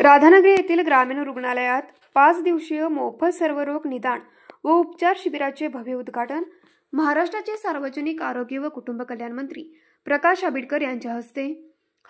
राधानगरी येथील ग्रामीण रुग्णालयात 5 दिवसीय मोफत सर्वरोग निदान व उपचार शिबिराचे भव्य उद्घाटन महाराष्ट्राचे सार्वजनिक आरोग्य व कुटुंब कल्याण मंत्री प्रकाश आंबेडकर यांच्या हस्ते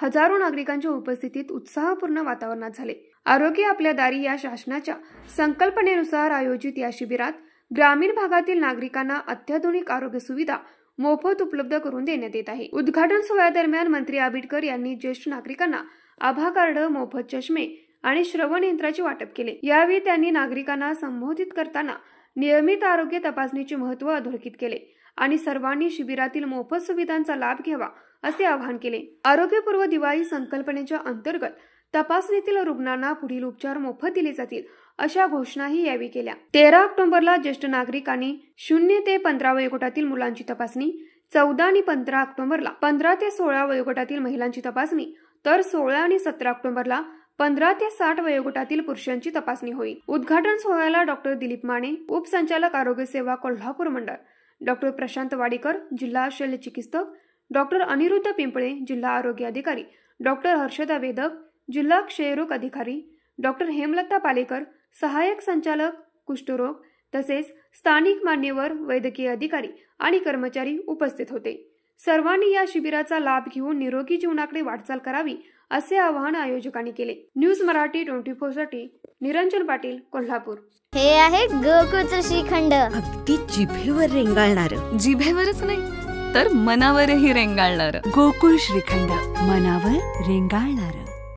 हजारो नागरिकांच्या उपस्थितीत उत्साहपूर्ण वातावरणात झाले। आरोग्य आपल्या दारी या शासनाच्या संकल्पनेनुसार आयोजित या शिबिरात ग्रामीण भागातील नागरिकांना अत्याधुनिक आरोग्य सुविधा मोफत उपलब्ध करून देण्यात येत आहे। उद्घाटन सोहळ्यादरम्यान मंत्री आंबेडकर यांनी ज्येष्ठ नागरिकांना आभा कार्ड, मोफत चष्मे आणि श्रवण यंत्राचे वाटप केले। यावेळी त्यांनी नागरिकांना संबोधित करताना नियमित आरोग्य तपासणीचे महत्त्व अधोरेखित केले आणि सर्वांनी शिबिरातील मोफत सुविधांचा लाभ घ्यावा असे आवाहन केले। आरोग्यपूर्व दिवाळी संकल्पनेच्या अंतर्गत तपासणीतील रुग्णांना पुढील उपचार मोफत दिले जातील अशा घोषणाही यावेळी केल्या। 13 ऑक्टोबरला ज्येष्ठ नागरिकांनी 0 ते 15 वयोगटातील मुलांची तपासणी, 14 आणि 15 ऑक्टोबरला 15 ते 16 वयोगटातील महिलांची तपासणी, तर 16 आणि 17 ऑक्टोबरला 15 ते 60 वयोगटातील पुरुषांची तपासणी होईल। उद्घाटन सोहळ्याला डॉक्टर दिलीप माने, उपसंचालक आरोग्य सेवा कोल्हापूर मंडळ, डॉक्टर प्रशांत वाडीकर, जिल्हा शल्य चिकित्सक, डॉक्टर अनिरुद्ध पिंपळे, जिल्हा आरोग्य अधिकारी, डॉक्टर हर्षदा वेदक, जिल्हा क्षयरोग अधिकारी, डॉक्टर हेमलता पालेकर, सहाय्यक संचालक कुष्ठरोग तसेच स्थानिक मान्यवर, वैद्यकीय अधिकारी आणि कर्मचारी उपस्थित होते। सर्वांनी या शिबिराचा लाभ घेऊन निरोगी जीवनाकडे वाटचाल करावी असे आवाहन आयोजकांनी केले। न्यूज मराठी 24 साठी निरंजन पाटील, कोल्हापूर। हे आहे गोकुळचं श्रीखंड, अगदी जिभेवर रेंगाळणार, जिभेवरच नाही तर मनावरही रेंगाळणार। गोकुळ श्रीखंड, मनावर रेंगाळणार।